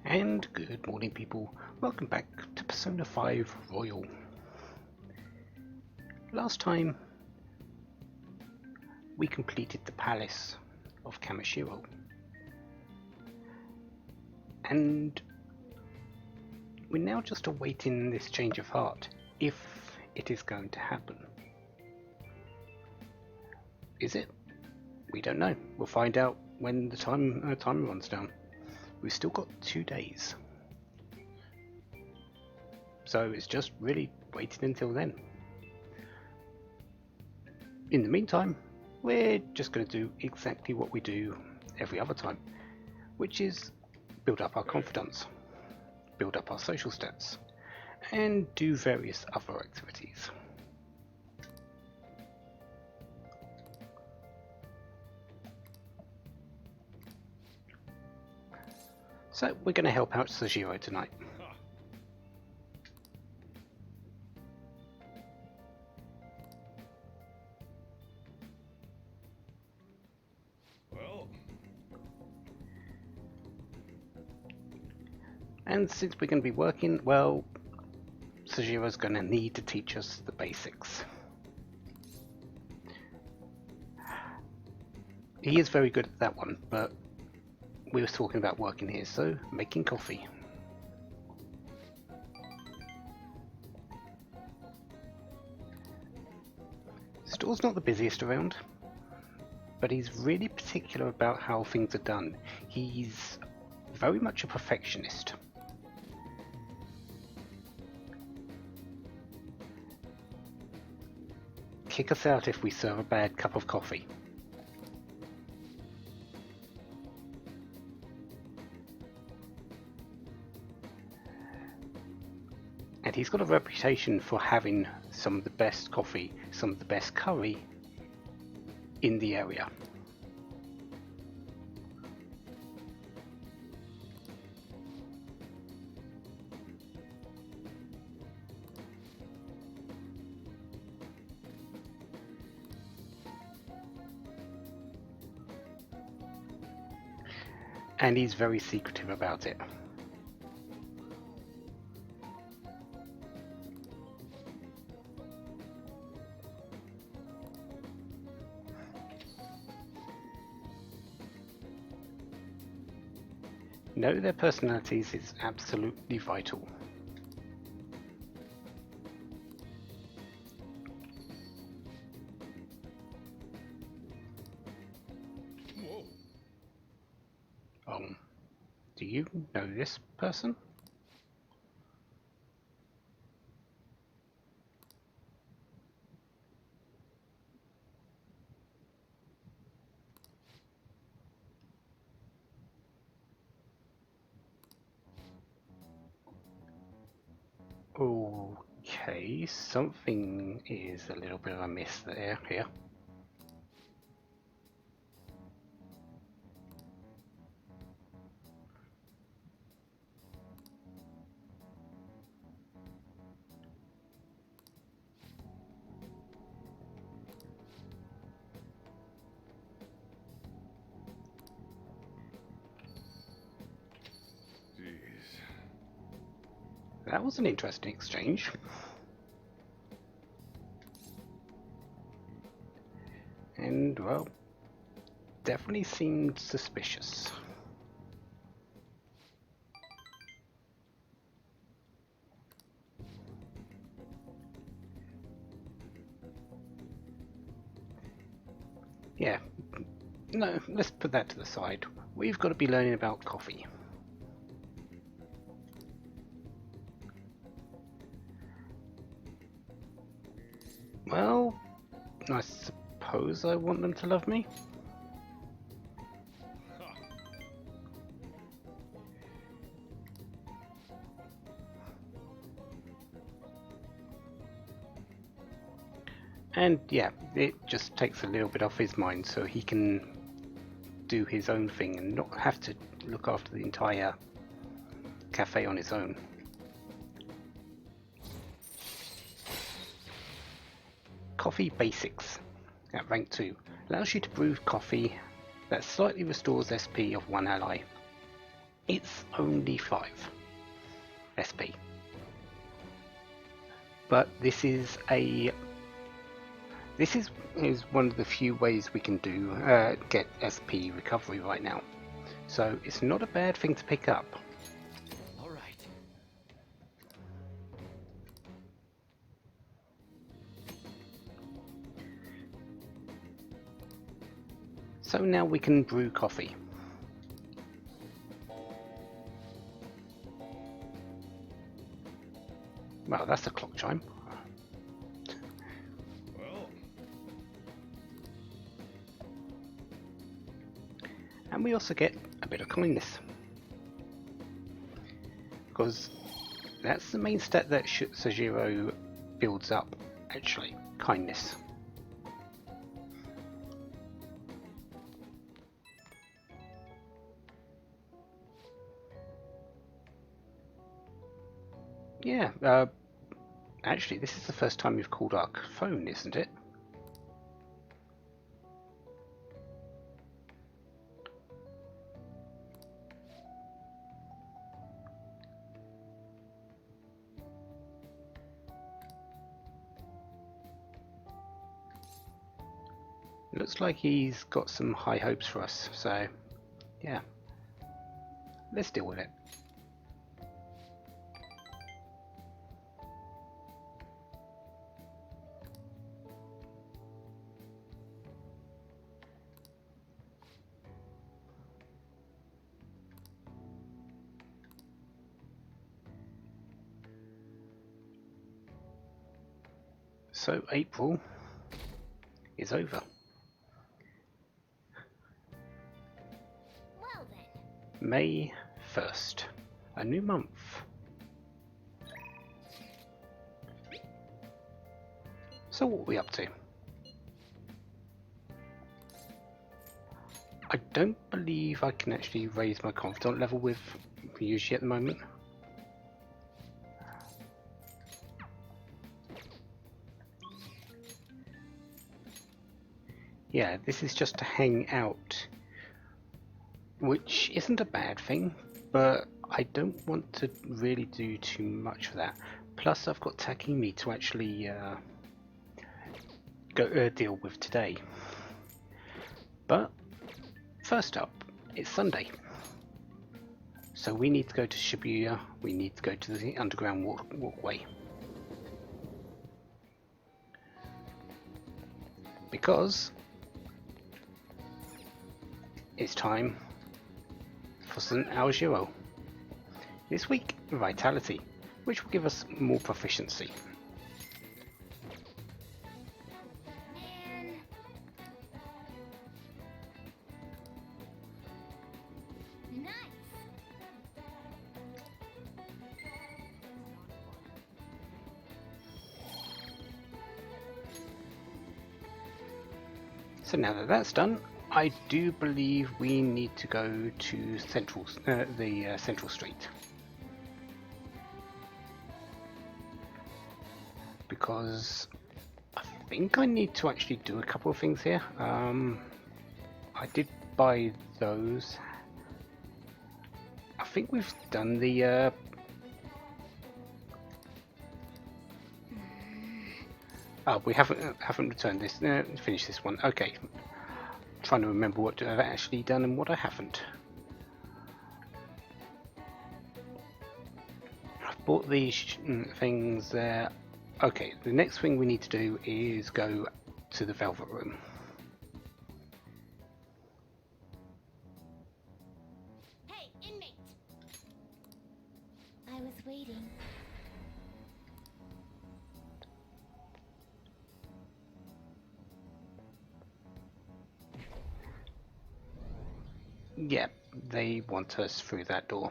And good morning, people. Welcome back to Persona 5 Royal. Last time we completed the palace of Kamishiro, and we're now just awaiting this change of heart, if it is going to happen. Is it? We don't know. We'll find out when the time runs down. We've still got 2 days. So it's just really waiting until then. In the meantime, we're just going to do exactly what we do every other time, which is build up our confidence, build up our social stats, and do various other activities. So we're going to help out Sojiro tonight. And since we're going to be working, well, Sojiro's going to need to teach us the basics. He is very good at that one, but we were talking about working here, so making coffee. Store's not the busiest around, but he's really particular about how things are done. He's very much a perfectionist. Kick us out if we serve a bad cup of coffee. And he's got a reputation for having some of the best coffee, some of the best curry in the area. And he's very secretive about it. Know their personalities is absolutely vital. Do you know this person? Okay, something is a little bit of a miss there, here. That was an interesting exchange. And, well, definitely seemed suspicious. Yeah, no, let's put that to the side. We've got to be learning about coffee. Well, I suppose I want them to love me. And yeah, it just takes a little bit off his mind so he can do his own thing and not have to look after the entire cafe on his own. Coffee Basics at rank 2 allows you to brew coffee that slightly restores SP of one ally. It's only 5 SP. But this is one of the few ways we can do get SP recovery right now. So it's not a bad thing to pick up. All right. So now we can brew coffee. Well, that's a clock chime. Well, And we also get a bit of kindness. Because that's the main stat that Sojiro builds up, actually. Kindness. Yeah, actually this is the first time you've called our phone, isn't it? Looks like he's got some high hopes for us, so yeah, let's deal with it. So April is over. Well then. May 1st, a new month. So what are we up to? I don't believe I can actually raise my confidence level with Ryuji at the moment. Yeah, this is just to hang out, which isn't a bad thing, but I don't want to really do too much for that. Plus I've got Takemi to actually deal with today. But first up, it's Sunday. So we need to go to Shibuya, we need to go to the underground walkway. Because it's time for some Aojiro. This week, Vitality, which will give us more proficiency. Man. Nice. So now that that's done, I do believe we need to go to Central Street. Because I think I need to actually do a couple of things here. I did buy those. I think we've done the we haven't returned this. Finished this one. Okay. Trying to remember what I've actually done and what I haven't. I've bought these things there. Okay, the next thing we need to do is go to the Velvet Room. Hey, inmate. I was waiting. Yeah, they want us through that door.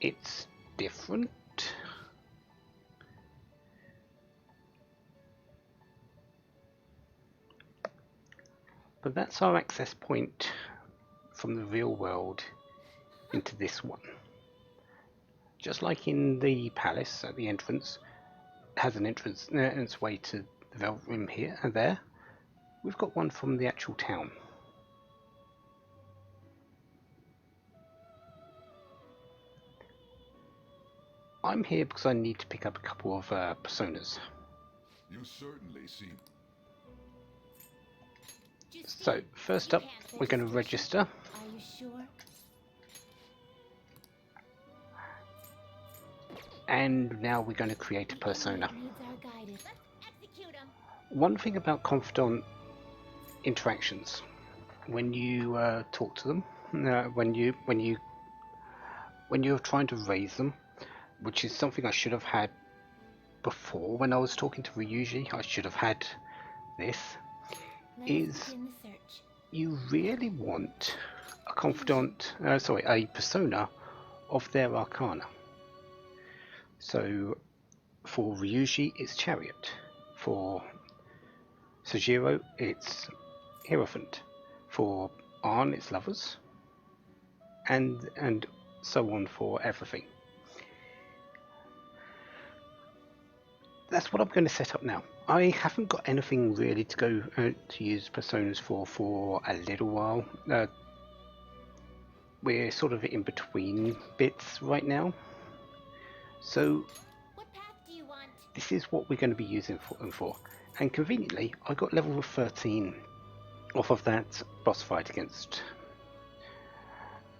It's different. But that's our access point from the real world into this one. just like in the palace at the entrance, has an entrance way to the Velvet Room here and there. We've got one from the actual town. I'm here because I need to pick up a couple of personas. You certainly seem. So first up, we're going to register. Are you sure? And now we're going to create a persona. Needs our guidance. Let's execute him. One thing about confidant interactions, when you talk to them, when you're trying to raise them, which is something I should have had before when I was talking to Ryuji, I should have had this, Let us is begin the search. you really want a persona of their arcana. So for Ryuji it's Chariot, for Sojiro it's Hierophant, for Arn it's Lovers, and so on for everything. That's what I'm going to set up now. I haven't got anything really to go to use personas for a little while. We're sort of in between bits right now. So What path do you want? this is what we're going to be using them for. And conveniently, I got level 13 off of that boss fight against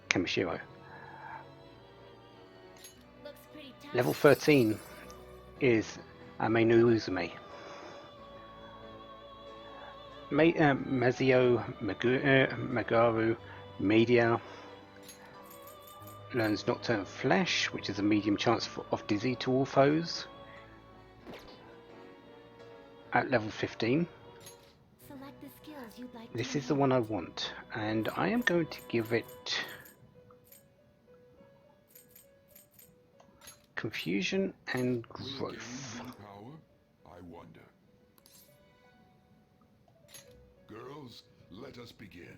Kamishiro. Looks pretty tough. Level 13 is Ameinu Uzume. Mazio Magaru Media learns Nocturne Flash, which is a medium chance of dizzy to all foes at level 15. Select the skills you'd like to This is the learn. one I want, and I am going to give it Confusion and Will it gain Growth. new power? I wonder. Girls, let us begin.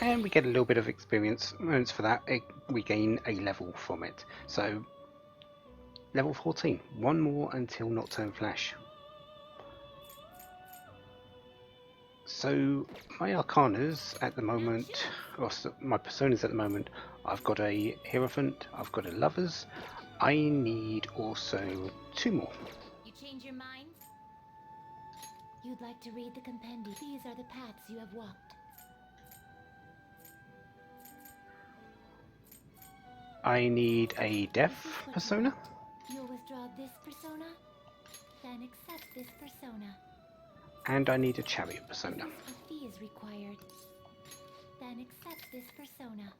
And we get a little bit of experience, and for that we gain a level from it. So level 14, one more until Nocturne Flash. So my arcanas at the moment, my personas at the moment, I've got a Hierophant, I've got a Lovers. I need also 2 more. You change your mind? You'd like to read the compendium. These are the paths you have walked. I need a Deaf persona, You'll withdraw this persona, then accept this persona. and I need a Chariot persona. A fee is required. Then accept this persona.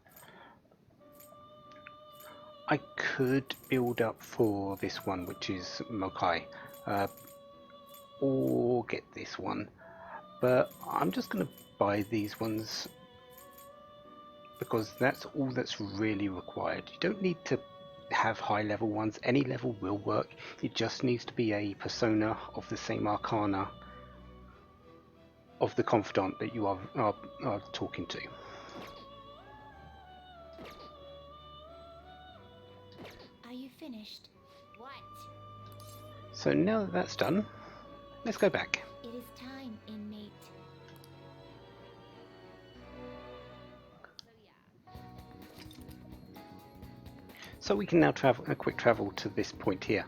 I could build up for this one, which is Mokai, or get this one, but I'm just going to buy these ones because that's all that's really required. You don't need to have high level ones, any level will work. It just needs to be a persona of the same arcana of the confidant that you are talking to. Are you finished? What? So now that that's done, let's go back. It is time, inmate. So we can now travel a quick travel to this point here.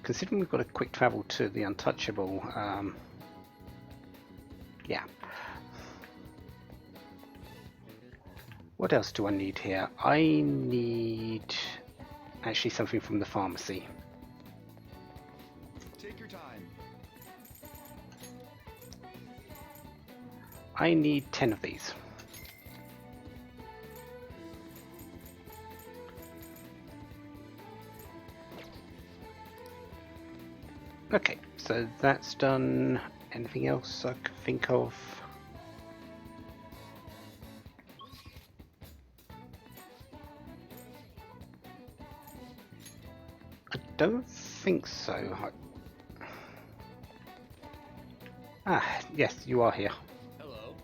Considering we've got a quick travel to the Untouchable, yeah. What else do I need here? I need actually something from the pharmacy. Take your time. I need 10 of these. Okay, so that's done. Anything else I could think of? I don't think so. Ah, yes, you are here. Hello.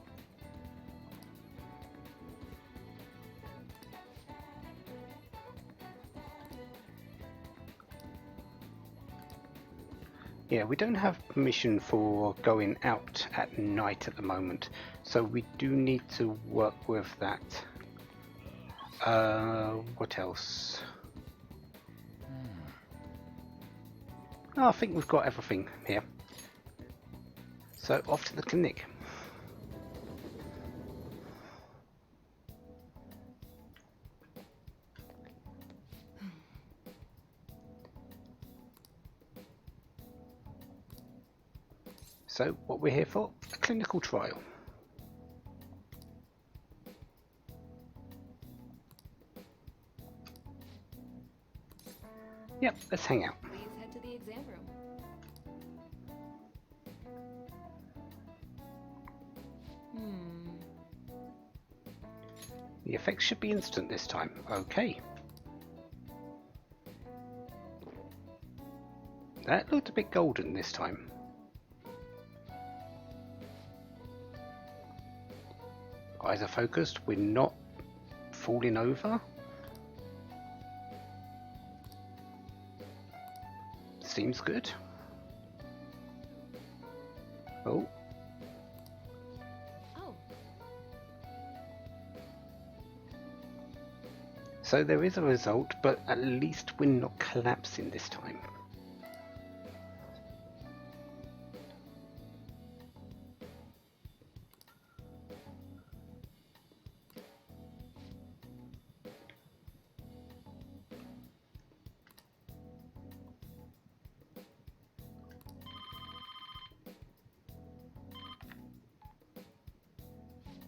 Yeah, we don't have permission for going out at night at the moment, so we do need to work with that. What else? Oh, I think we've got everything here. So off to the clinic. So what we're here for? A clinical trial. Yep, let's hang out. Please head to the exam room. The effects should be instant this time. Okay. That looked a bit golden this time. Eyes are focused. We're not falling over. Seems good. Oh. Oh, So there is a result, but at least we're not collapsing this time.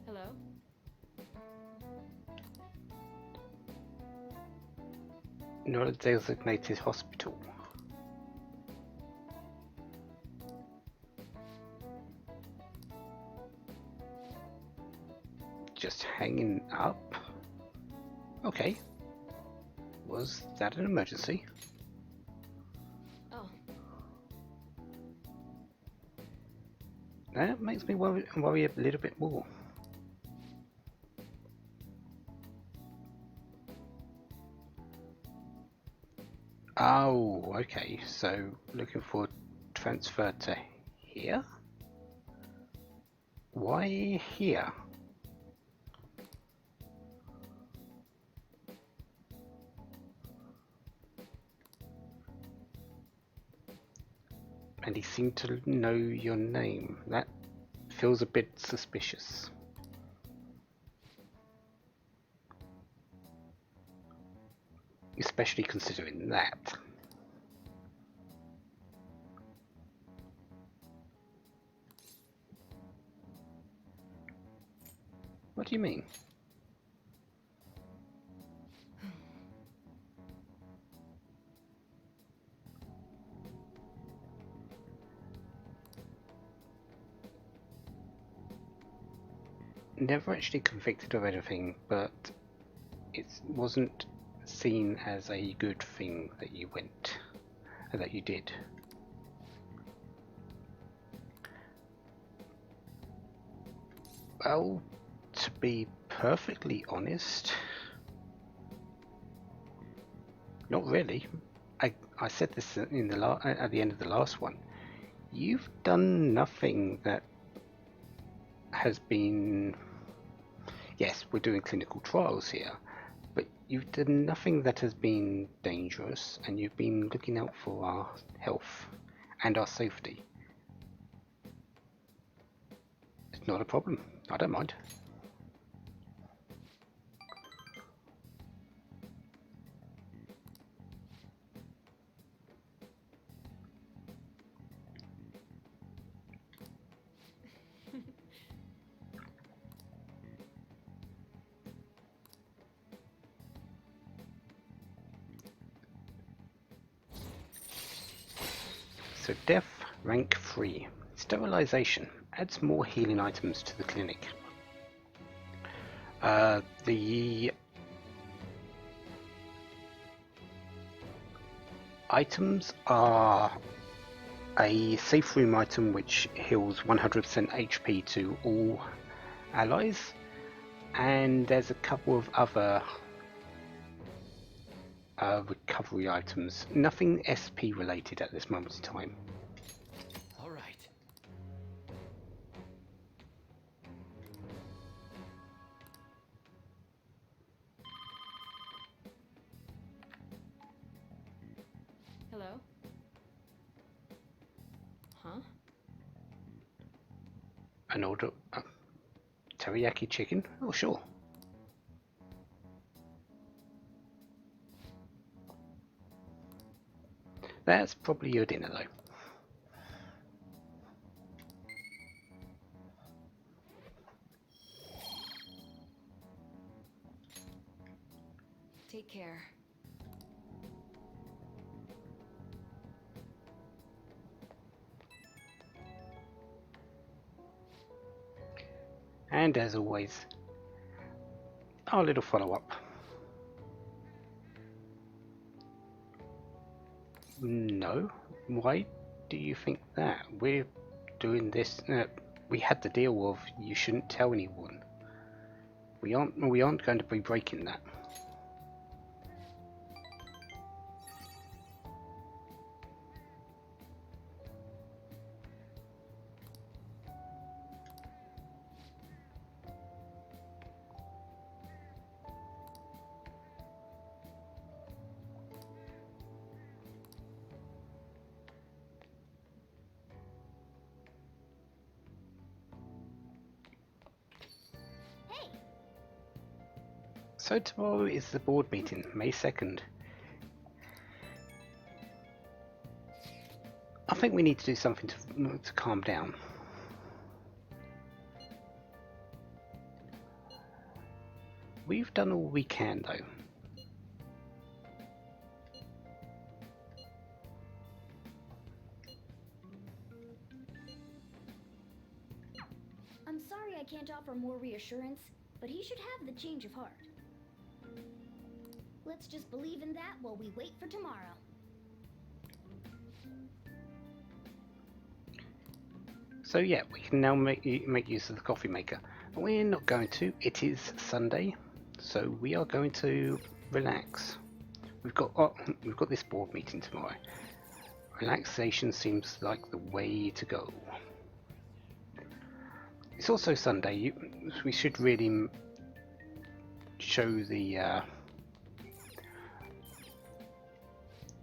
hello. Not a designated hospital. Just hanging up. Okay. Was that an emergency? Oh, That makes me worry a little bit more. Oh, okay. So looking for transfer to here? Why here? And he seemed to know your name. That feels a bit suspicious. Especially considering that. What do you mean? Never actually convicted of anything, but it wasn't seen as a good thing that you went, that you did. Well, to be perfectly honest, not really. I said this in the at the end of the last one. You've done nothing that has been. Yes, we're doing clinical trials here, but you've done nothing that has been dangerous, and you've been looking out for our health and our safety. It's not a problem. I don't mind. So death, rank 3. Sterilization adds more healing items to the clinic. The items are a safe room item which heals 100% HP to all allies, and there's a couple of other recovery items. Nothing SP related at this moment in time. All right. Hello? Huh? An order teriyaki chicken? Oh sure. That's probably your dinner though. Take care. And as always, our little follow-up. No, why do you think that? We're doing this. We had the deal of you shouldn't tell anyone. We aren't going to be breaking that. Hey, So tomorrow is the board meeting, May 2nd. I think we need to do something to calm down. We've done all we can though. I'm sorry I can't offer more reassurance, but he should have the change of heart. Let's just believe in that while we wait for tomorrow. So yeah, we can now make use of the coffee maker. We're not going to. It is Sunday, so we are going to relax. We've got this board meeting tomorrow. Relaxation seems like the way to go. It's also Sunday. We should really show the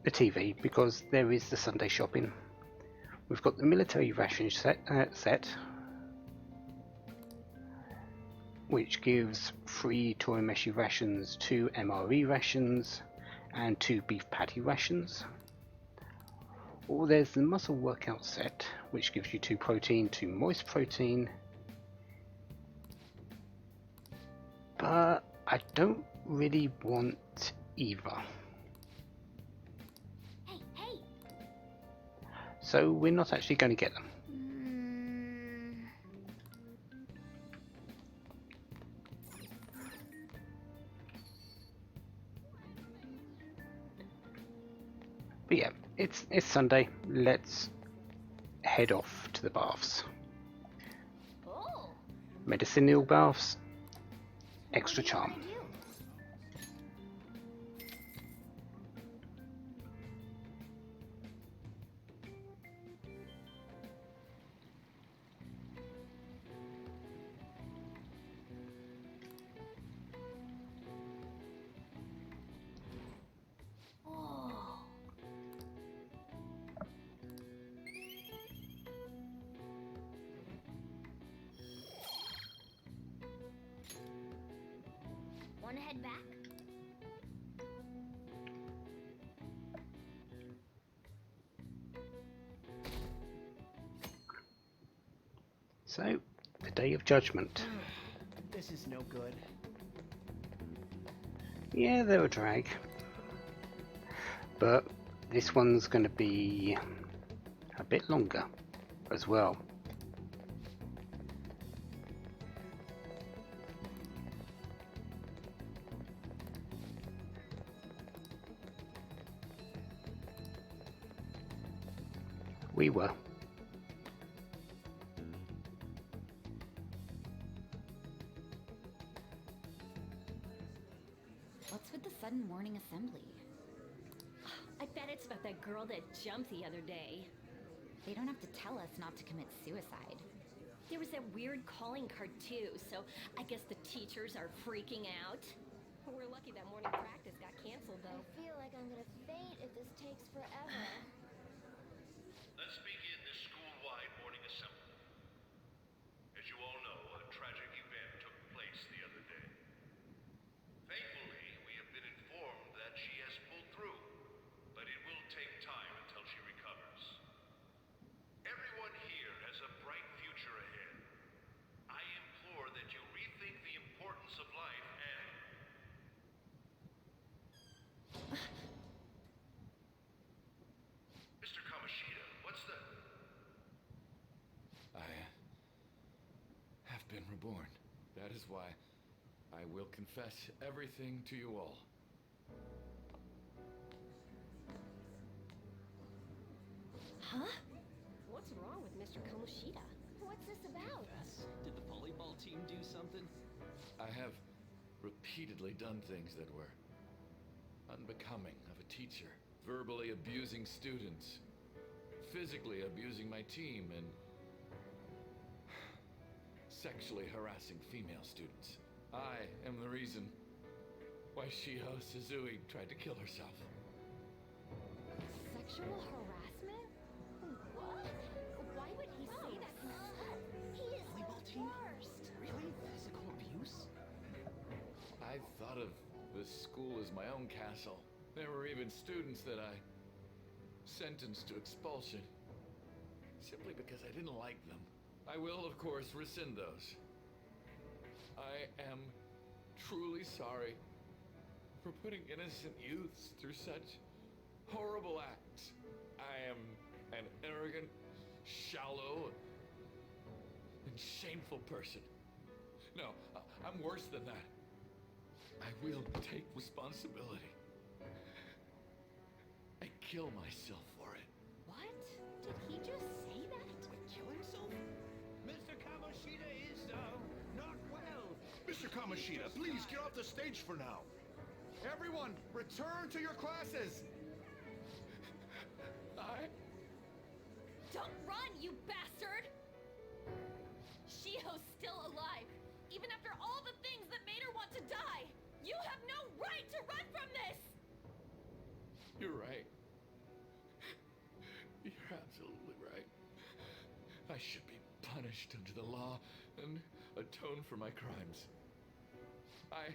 TV because there is the Sunday shopping. We've got the military ration set, which gives 3 Torimeshi rations, 2 MRE rations, and 2 beef patty rations. Or there's the muscle workout set, which gives you 2 protein, 2 moist protein. But I don't really want either. Hey! So we're not actually going to get them. But yeah, it's Sunday. Let's head off to the baths. Oh! Medicinal baths, extra What do you charm. wanna do? Oh! Wanna head back? So, the Day of Judgment. This is no good. Yeah, they're a drag. But this one's going to be a bit longer as well. We were. What's with the sudden morning assembly? I bet it's about that girl that jumped the other day. They don't have to tell us not to commit suicide. There was that weird calling card too, so I guess the teachers are freaking out. We're lucky that morning practice got canceled though. I feel like I'm gonna faint if this takes forever. Let's begin this school-wide morning assembly. As you all know, a tragic event took place the other day. Thankfully, we have been informed that she has pulled through, but it will take time until she recovers. Everyone here has a bright future ahead. I implore that you rethink the importance of life and... Mr. Kamoshida, what's the... I have been reborn. That is why I will confess everything to you all. Huh? What's wrong with Mr. Kamoshida? What's this about? Yes. Did the volleyball team do something? I have repeatedly done things that were unbecoming of a teacher. Verbally abusing students, physically abusing my team, and sexually harassing female students. I am the reason why Shiho Suzui tried to kill herself. Sexual harassment? What? Why would he say that? He is Volleyball the team? worst. Really? Physical abuse? I thought of the school as my own castle. There were even students that I sentenced to expulsion simply because I didn't like them. I will, of course, rescind those. I am truly sorry for putting innocent youths through such horrible acts. I am an arrogant, shallow, and shameful person. No, I'm worse than that. I will take responsibility. I kill myself for it. What? Did he just say that? Kill himself? Mr. Kamoshida is, not well. Mr. Kamoshida, please get off the stage for now. Everyone, return to your classes. Don't run, you bastard! Shiho's still alive, even after all the things that made her want to die. You have no right to run from this! You're right. You're absolutely right. I should be punished under the law and atone for my crimes. I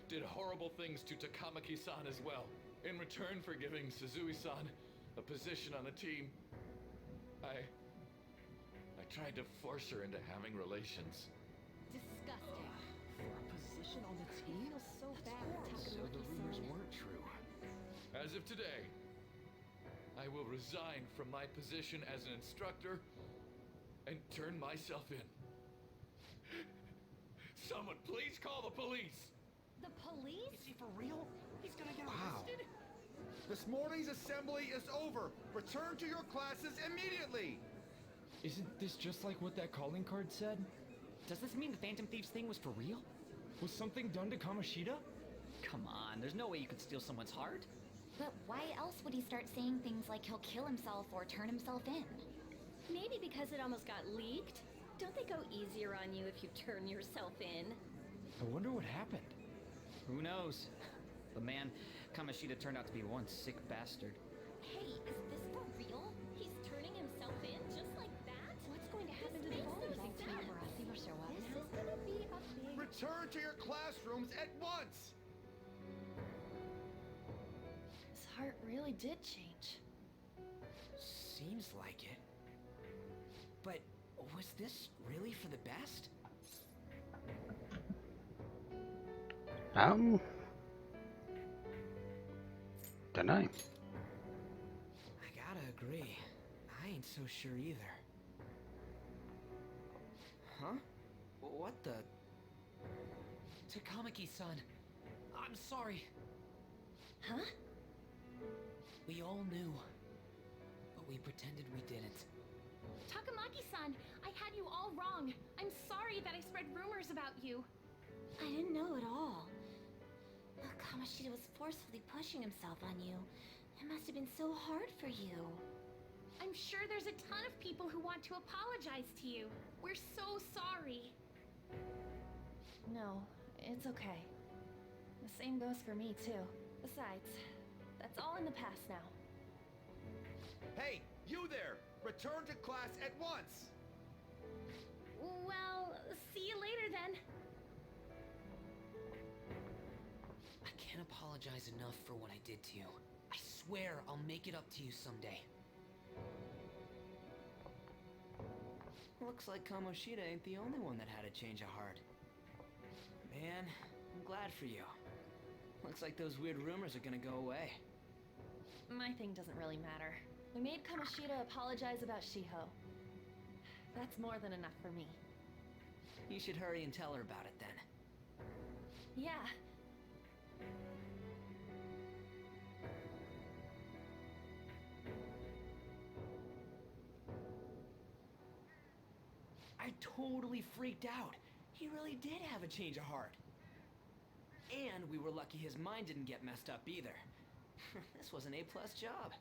did horrible things to Takamaki-san as well. In return for giving Suzui-san a position on the team, I tried to force her into having relations. Disgusting. For a position on the team? Feels so bad for So the rumors Takamaki-san. weren't true. As of today, I will resign from my position as an instructor and turn myself in. Someone please call the police! The police? Is he for real? He's gonna get Wow. arrested? This morning's assembly is over. Return to your classes immediately. Isn't this just like what that calling card said? Does this mean the Phantom Thieves thing was for real? Was something done to Kamoshida? Come on, there's no way you could steal someone's heart. But why else would he start saying things like he'll kill himself or turn himself in? Maybe because it almost got leaked. Don't they go easier on you if you turn yourself in? I wonder what happened. Who knows? But man, Kamoshida turned out to be one sick bastard. Hey, is this for real? He's turning himself in just like that? What's going to happen to the This makes no volleyball team? sense. Barassi will show up This now. is gonna be a big... Return to your classrooms at once. His heart really did change. Seems like it. But was this really for the best? Don't know. I gotta agree. I ain't so sure either. Huh? What the? Takamaki-san, I'm sorry. Huh? We all knew, but we pretended we didn't. Takamaki-san, I had you all wrong. I'm sorry that I spread rumors about you. I didn't know at all. Kamoshida was forcefully pushing himself on you. It must have been so hard for you. I'm sure there's a ton of people who want to apologize to you. We're so sorry. No, it's okay. The same goes for me, too. Besides, that's all in the past now. Hey, you there! Return to class at once! Well, see you later then. I can't apologize enough for what I did to you. I swear I'll make it up to you someday. Looks like Kamoshida ain't the only one that had a change of heart. Man, I'm glad for you. Looks like those weird rumors are gonna go away. My thing doesn't really matter. We made Kamoshida apologize about Shiho. That's more than enough for me. You should hurry and tell her about it then. Yeah. I totally freaked out. He really did have a change of heart. And we were lucky his mind didn't get messed up either. This was an A-plus job.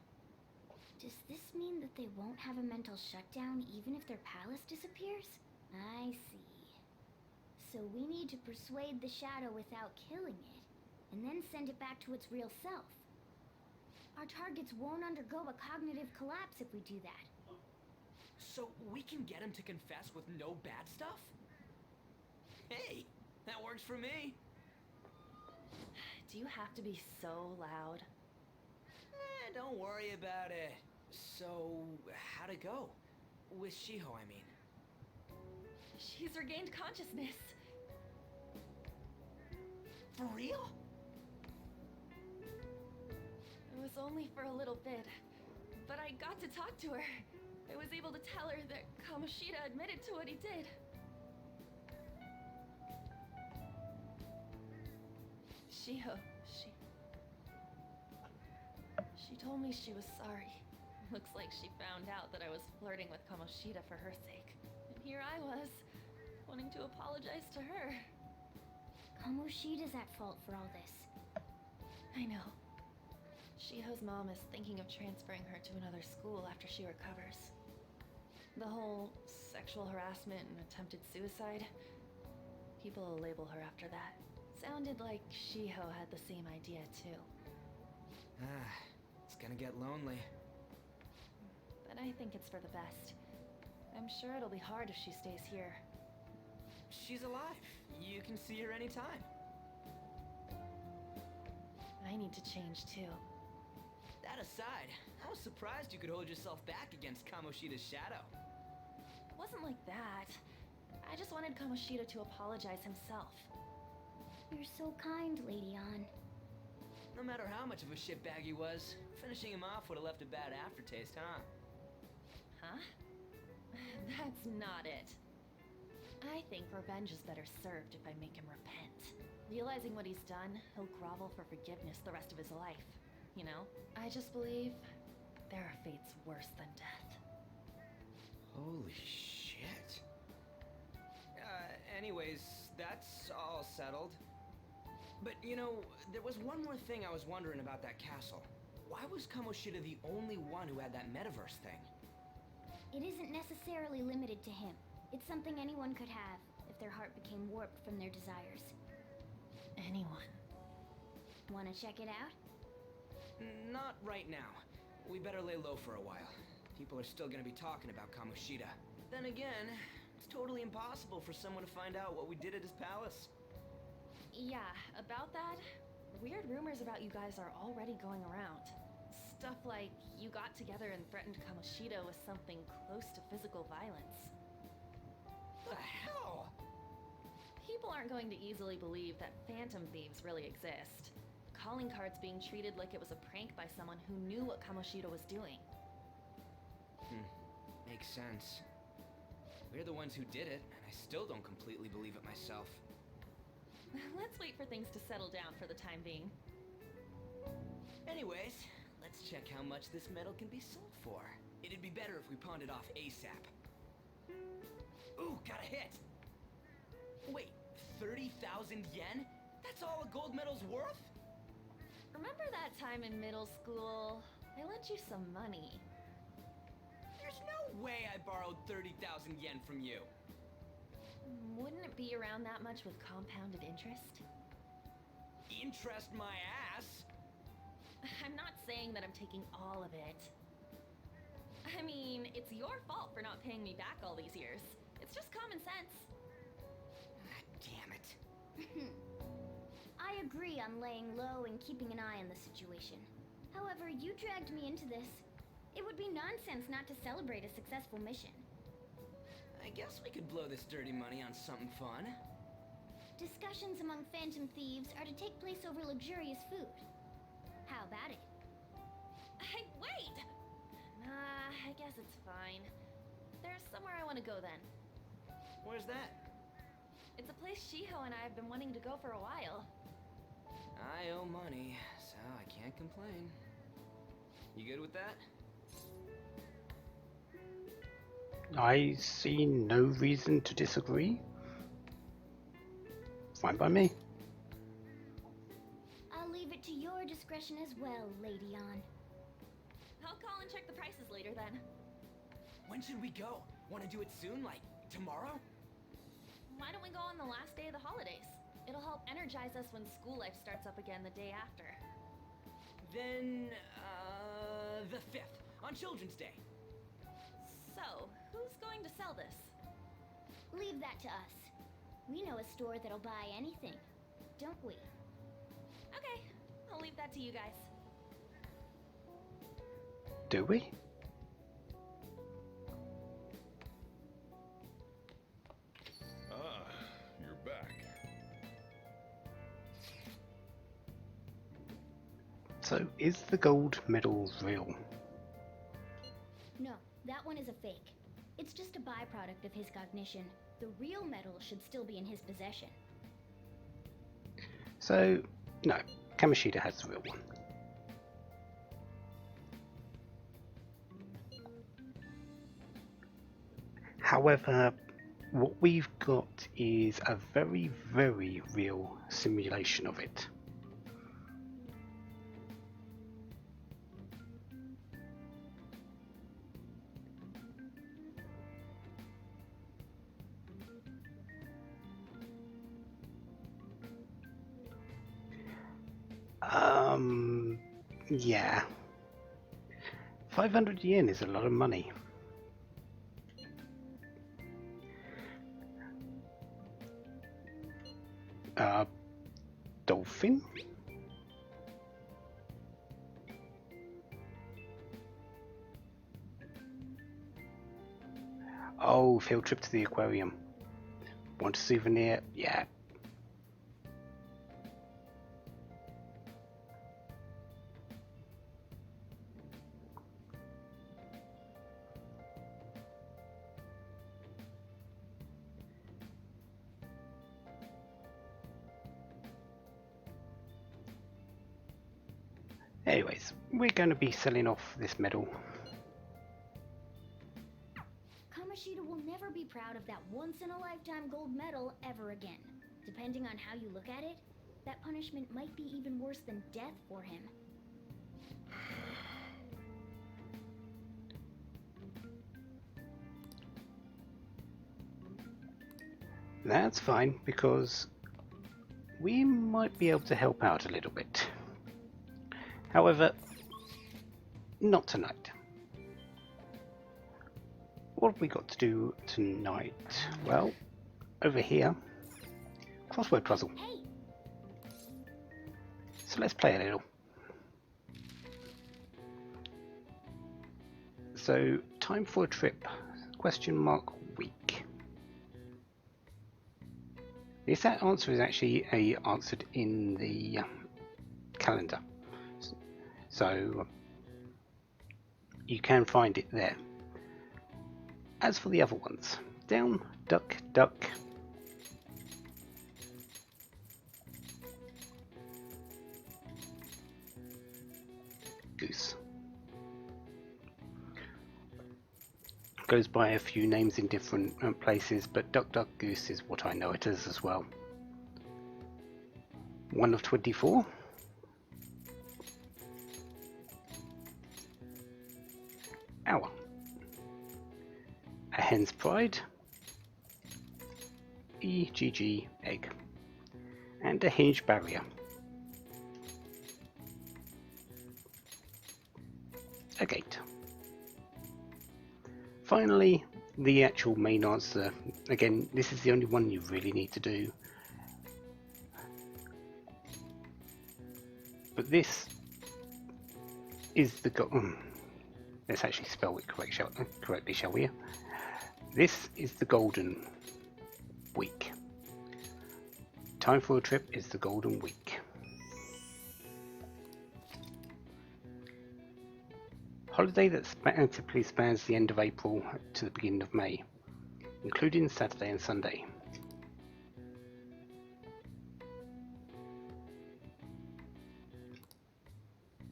Does this mean that they won't have a mental shutdown even if their palace disappears? I see. So we need to persuade the shadow without killing it, and then send it back to its real self. Our targets won't undergo a cognitive collapse if we do that. So we can get him to confess with no bad stuff? Hey, that works for me. Do you have to be so loud? Don't worry about it. So, how'd it go? With Shiho, I mean. She's regained consciousness. For real? It was only for a little bit, but I got to talk to her. I was able to tell her that Kamoshida admitted to what he did. Shiho, she told me she was sorry. Looks like she found out that I was flirting with Kamoshida for her sake. And here I was, wanting to apologize to her. Kamoshida's at fault for all this. I know. Shiho's mom is thinking of transferring her to another school after she recovers. The whole sexual harassment and attempted suicide, people will label her after that. Sounded like Shiho had the same idea too. It's gonna get lonely. But I think it's for the best. I'm sure it'll be hard if she stays here. She's alive. You can see her anytime. I need to change too. That aside, I was surprised you could hold yourself back against Kamoshida's shadow. It wasn't like that. I just wanted Kamoshida to apologize himself. You're so kind, Lady Ann. No matter how much of a shitbag he was, finishing him off would have left a bad aftertaste, huh? Huh? That's not it. I think revenge is better served if I make him repent. Realizing what he's done, he'll grovel for forgiveness the rest of his life. You know? I just believe there are fates worse than death. Holy shit. Anyways, that's all settled. But, you know, there was one more thing I was wondering about that castle. Why was Kamoshida the only one who had that metaverse thing? It isn't necessarily limited to him. It's something anyone could have, if their heart became warped from their desires. Anyone. Wanna check it out? Not right now. We better lay low for a while. People are still gonna be talking about Kamoshida. Then again, it's totally impossible for someone to find out what we did at his palace. Yeah, about that, weird rumors about you guys are already going around. Stuff like you got together and threatened Kamoshida with something close to physical violence. The hell? People aren't going to easily believe that phantom thieves really exist. Calling cards being treated like it was a prank by someone who knew what Kamoshida was doing. makes sense. We're the ones who did it, and I still don't completely believe it myself. Let's wait for things to settle down for the time being. Anyways, let's check how much this metal can be sold for. It'd be better if we pawned it off ASAP. Ooh, got a hit! Wait, 30,000 yen? That's all a gold medal's worth? Remember that time in middle school? I lent you some money. There's no way I borrowed 30,000 yen from you. Wouldn't it be around that much with compounded interest? Interest my ass? I'm not saying that I'm taking all of it. I mean, it's your fault for not paying me back all these years. It's just common sense. Damn it. I agree on laying low and keeping an eye on the situation. However, you dragged me into this. It would be nonsense not to celebrate a successful mission. I guess we could blow this dirty money on something fun. Discussions among phantom thieves are to take place over luxurious food. How about it? Hey, wait! Nah, I guess it's fine. There's somewhere I want to go then. Where's that? It's a place Shiho and I have been wanting to go for a while. I owe money, so I can't complain. You good with that? I see no reason to disagree. Fine by me. I'll leave it to your discretion as well, Lady On. I'll call and check the prices later then. When should we go? Want to do it soon, like tomorrow? Why don't we go on the last day of the holidays? It'll help energize us when school life starts up again the day after. Then, the 5th, on Children's Day. So, who's going to sell this? Leave that to us. We know a store that'll buy anything, don't we? Okay, I'll leave that to you guys. Do we? Ah, you're back. So, is the gold medal real? No, that one is a fake. It's just a byproduct of his cognition. The real medal should still be in his possession. So, no, Kamoshida has the real one. However, what we've got is a very, very real simulation of it. Yeah. 500 yen is a lot of money. Dolphin? Oh, field trip to the aquarium. Want a souvenir? Yeah. Anyways, we're going to be selling off this medal. Kamoshida will never be proud of that once-in-a-lifetime gold medal ever again. Depending on how you look at it, that punishment might be even worse than death for him. That's fine, because we might be able to help out a little bit. However, not tonight. What have we got to do tonight? Well, over here, crossword puzzle. Hey. So let's play a little. So, time for a trip, question mark week. This answer is actually answered in the calendar. So you can find it there. As for the other ones, down, duck, duck. Goose. Goes by a few names in different places, but Duck Duck Goose is what I know it as well. 1 of 24. Owl. A hen's pride. EGG egg. And a hinge barrier. A gate. Finally, the actual main answer. Again, this is the only one you really need to do. But this is the let's actually spell it correctly, shall we? This is the golden week. Time for a trip is the golden week. Holiday that typically spans the end of April to the beginning of May, including Saturday and Sunday.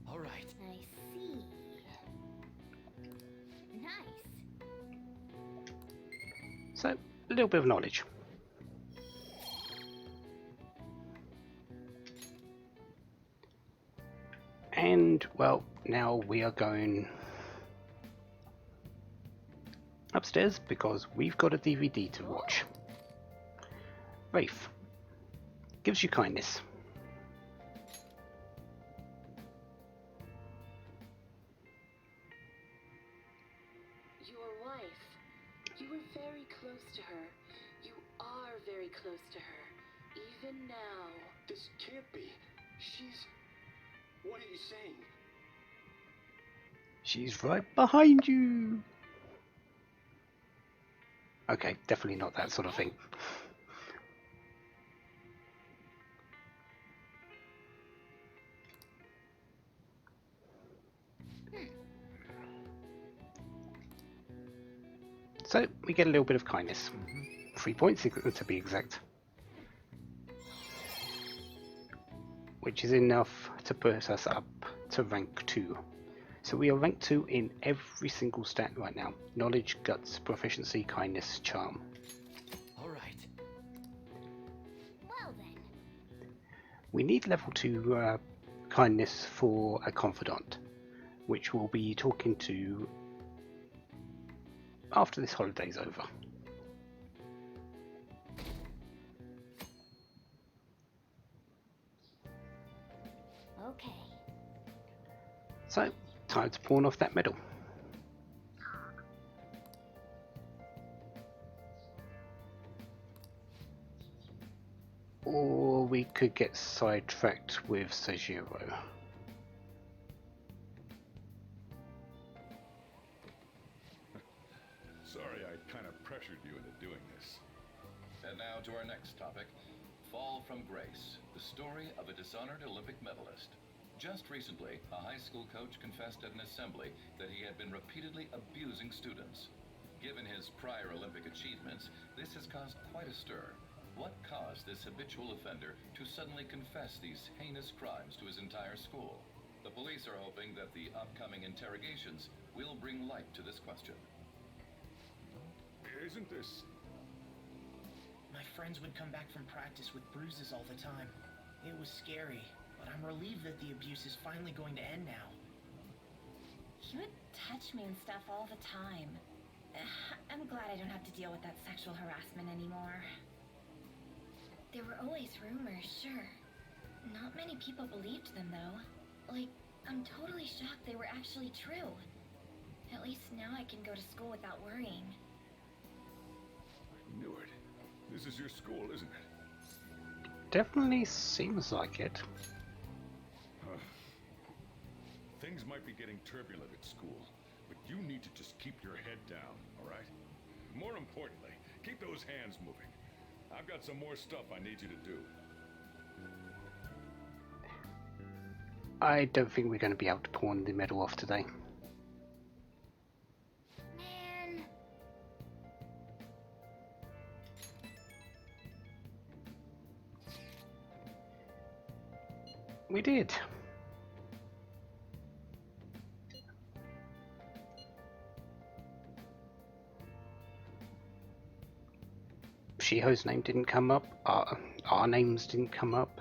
All right. I see. Nice. So, a little bit of knowledge. And, well, now we are going upstairs because we've got a DVD to watch. Rafe. Gives you kindness. Your wife. You were very close to her. You are very close to her. Even now. This can't be. She's... What are you saying? She's right behind you. Okay, definitely not that sort of thing. So we get a little bit of kindness. 3 points to be exact. Which is enough to put us up to rank 2. So we are rank 2 in every single stat right now. Knowledge, guts, proficiency, kindness, charm. Alright. Well then. We need level 2 kindness for a confidant, which we'll be talking to after this holiday's over. Okay. So, time to pawn off that medal. Or we could get sidetracked with Seijiro. Sorry, I kind of pressured you into doing this. And now to our next topic, Fall from Grace, the story of a dishonored Olympic medalist. Just recently, a high school coach confessed at an assembly that he had been repeatedly abusing students. Given his prior Olympic achievements, this has caused quite a stir. What caused this habitual offender to suddenly confess these heinous crimes to his entire school? The police are hoping that the upcoming interrogations will bring light to this question. Isn't this... My friends would come back from practice with bruises all the time. It was scary, but I'm relieved that the abuse is finally going to end now. He would touch me and stuff all the time. I'm glad I don't have to deal with that sexual harassment anymore. There were always rumors, sure. Not many people believed them, though. Like, I'm totally shocked they were actually true. At least now I can go to school without worrying. I knew it. This is your school, isn't it? Definitely seems like it. Things might be getting turbulent at school, but you need to just keep your head down, all right? More importantly, keep those hands moving. I've got some more stuff I need you to do. I don't think we're going to be able to pawn the medal off today. Man. We did. Shiho's name didn't come up. Our names didn't come up.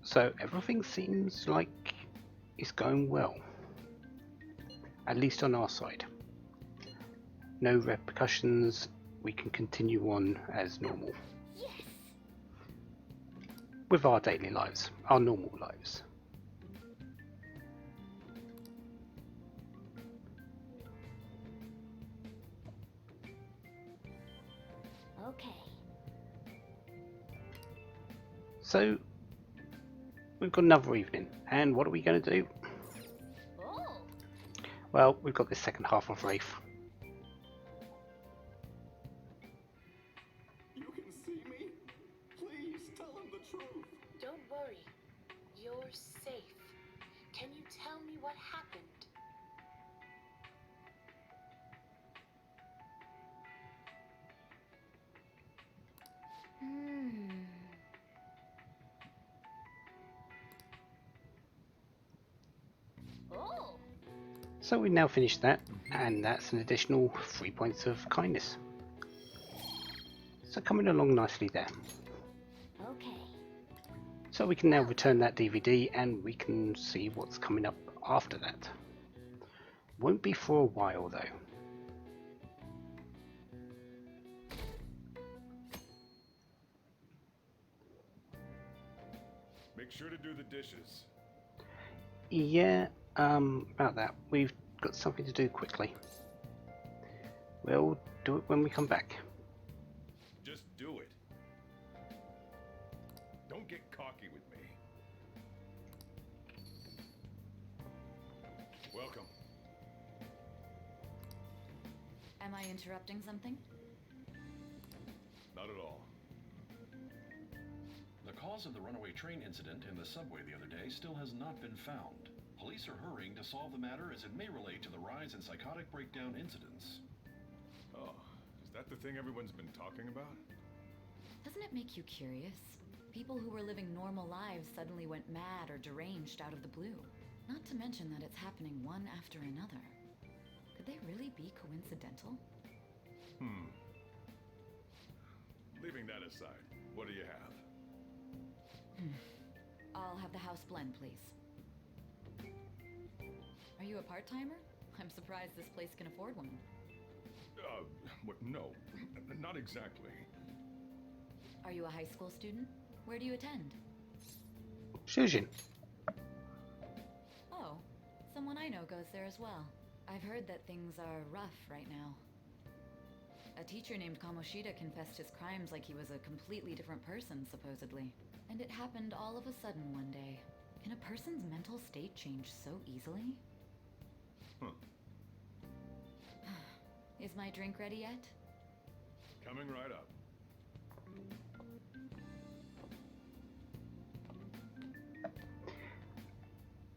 So everything seems like it's going well. At least on our side. No repercussions. We can continue on as normal. Yes. With our daily lives, our normal lives. Okay. So, we've got another evening, and what are we going to do? Oh. Well, we've got this second half of Wraith. You can see me? Please tell him the truth. Don't worry. You're safe. Can you tell me what happened? Oh. So we now finished that, and that's an additional 3 points of kindness. So coming along nicely there. Okay. So we can now return that DVD and we can see what's coming up after that. Won't be for a while though. Make sure to do the dishes. Yeah, about that. We've got something to do quickly. We'll do it when we come back. Just do it. Don't get cocky with me. Welcome. Am I interrupting something? Not at all. The cause of the runaway train incident in the subway the other day still has not been found. Police are hurrying to solve the matter as it may relate to the rise in psychotic breakdown incidents. Oh, is that the thing everyone's been talking about? Doesn't it make you curious? People who were living normal lives suddenly went mad or deranged out of the blue. Not to mention that it's happening one after another. Could they really be coincidental? Leaving that aside, what do you have? I'll have the house blend, please. Are you a part-timer? I'm surprised this place can afford one. No, not exactly. Are you a high school student? Where do you attend? Shujin. Oh, someone I know goes there as well. I've heard that things are rough right now. A teacher named Kamoshida confessed his crimes like he was a completely different person, supposedly. And it happened all of a sudden one day. Can a person's mental state change so easily? Is my drink ready yet? Coming right up.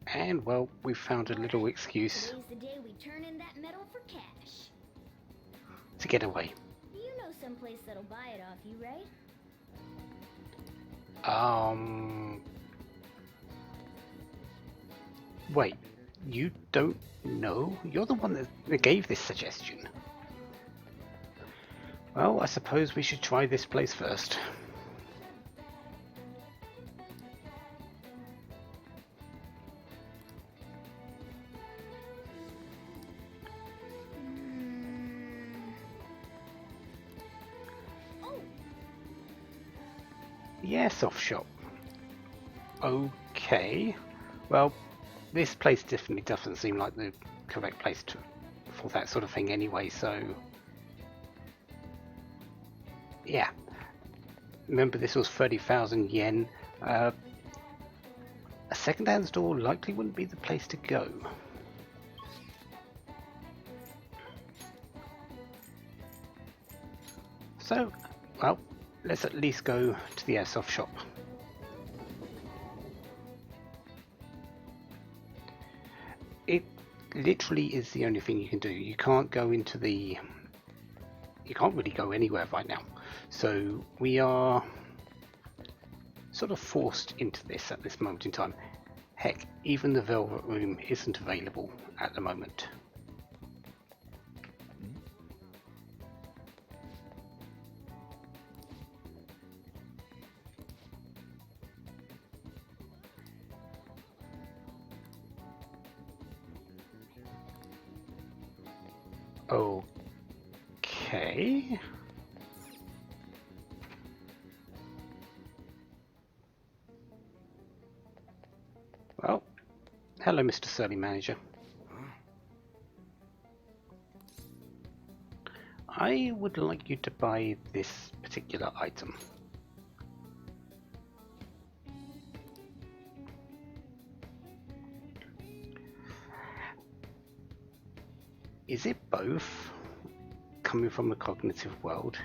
And well, we found a little excuse Today's the day we turn in that metal for cash. to get away. You know someplace that'll buy it off you, right? Wait, you don't know? You're the one that gave this suggestion. Well, I suppose we should try this place first. Yeah, soft shop. Okay. Well, this place definitely doesn't seem like the correct place for that sort of thing anyway, so... yeah. Remember, this was 30,000 yen. A second-hand store likely wouldn't be the place to go. So, well, let's at least go to the airsoft shop. It literally is the only thing you can do. You can't go into the... you can't really go anywhere right now. So we are sort of forced into this at this moment in time. Heck, even the Velvet Room isn't available at the moment. Okay. Well, hello, Mr. Surly Manager. I would like you to buy this particular item. Is it both coming from the cognitive world?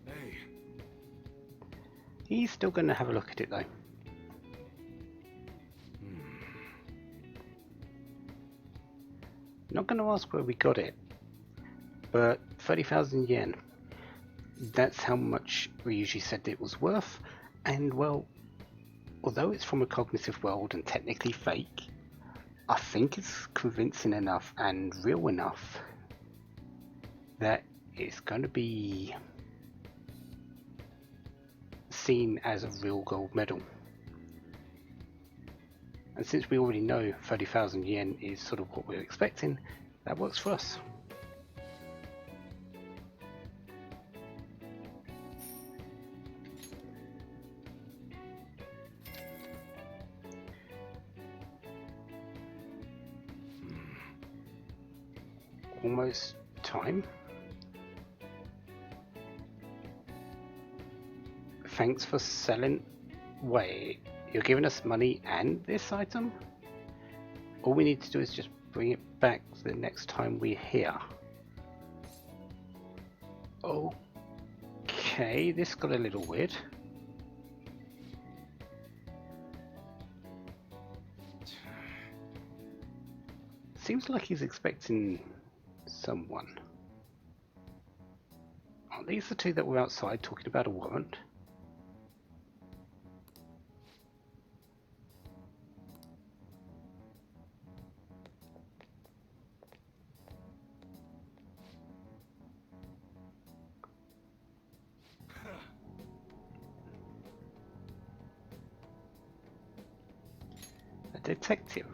Hey. He's still going to have a look at it though. Not going to ask where we got it, but 30,000 yen. That's how much Ryuji said it was worth, and well, although it's from a cognitive world and technically fake, I think it's convincing enough and real enough that it's going to be seen as a real gold medal. And since we already know 30,000 yen is sort of what we're expecting, that works for us. Almost time. Thanks for selling. Wait, you're giving us money and this item? All we need to do is just bring it back the next time we're here. Okay, this got a little weird. Seems like he's expecting someone. Are these the two that were outside talking about a warrant? A detective.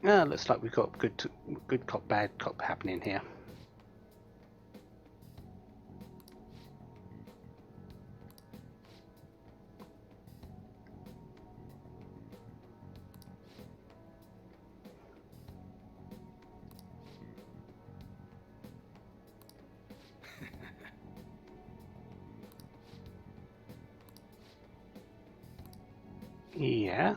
Looks like we've got good cop, bad cop happening here. Yeah.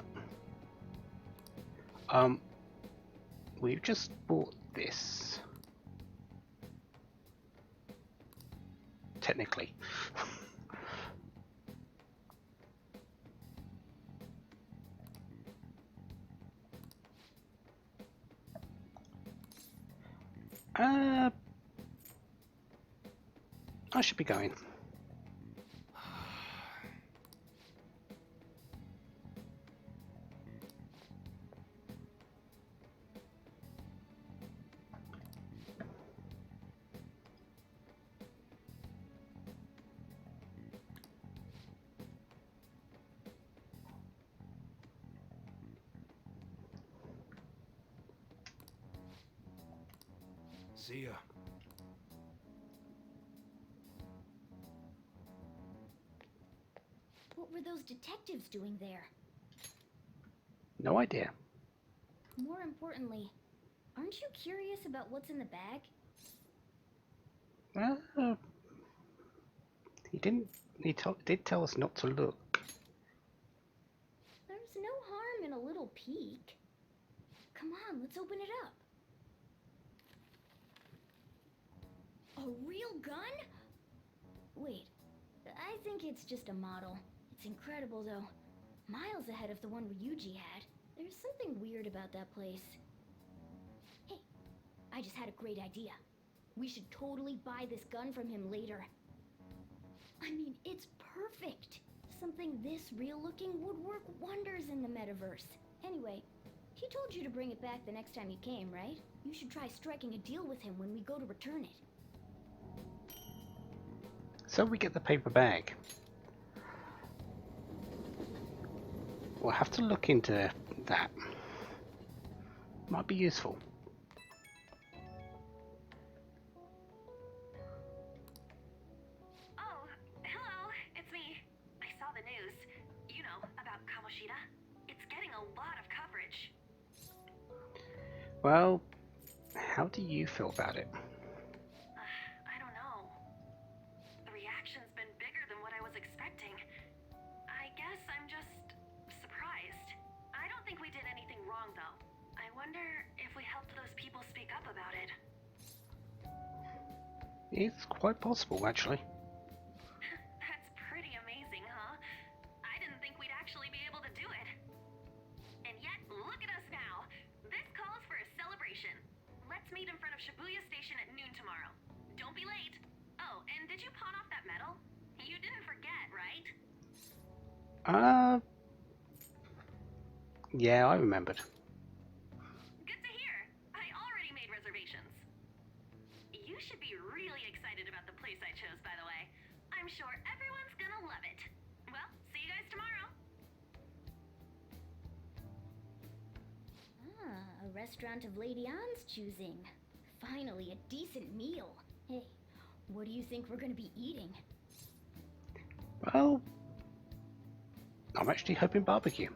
We've just bought this. Technically. I should be going. See ya. What were those detectives doing there? No idea. More importantly, aren't you curious about what's in the bag? He didn't. He did tell us not to look. There's no harm in a little peek. Come on, let's open it up. A real gun? Wait, I think it's just a model. It's incredible though. miles ahead of the one Ryuji had. There's something weird about that place. Hey, I just had a great idea. We should totally buy this gun from him later. I mean, it's perfect. Something this real looking would work wonders in the metaverse. Anyway, he told you to bring it back the next time you came, right? You should try striking a deal with him when we go to return it. So we get the paper bag. We'll have to look into that. Might be useful. Oh, hello, it's me. I saw the news. You know, about Kamoshida. It's getting a lot of coverage. Well, how do you feel about it? I don't know. The reaction's been bigger than what I was expecting. I guess I'm just surprised. I don't think we did anything wrong, though. I wonder if we helped those people speak up about it. It's quite possible, actually. That's pretty amazing, huh? I didn't think we'd actually be able to do it. And yet, look at us now. This calls for a celebration. Let's meet in front of Shibuya Station at noon tomorrow. Don't be late. Oh, and did you pawn off that medal? You didn't forget, right? Yeah, I remembered. Good to hear. I already made reservations. You should be really excited about the place I chose, by the way. I'm sure everyone's gonna love it. Well, see you guys tomorrow. Ah, a restaurant of Lady Ann's choosing. Finally, a decent meal. Hey, what do you think we're gonna be eating? Well, I'm actually hoping barbecue.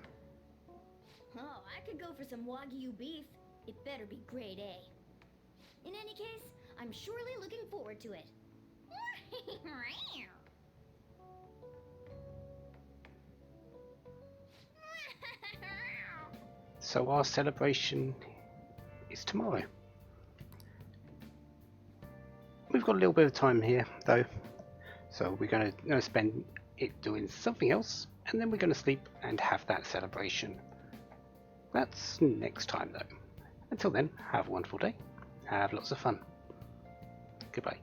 Oh, I could go for some Wagyu beef. It better be grade A. In any case, I'm surely looking forward to it. So our celebration is tomorrow. We've got a little bit of time here, though, so we're going to spend it doing something else, and then we're going to sleep and have that celebration. That's next time, though. Until then, have a wonderful day. Have lots of fun. Goodbye.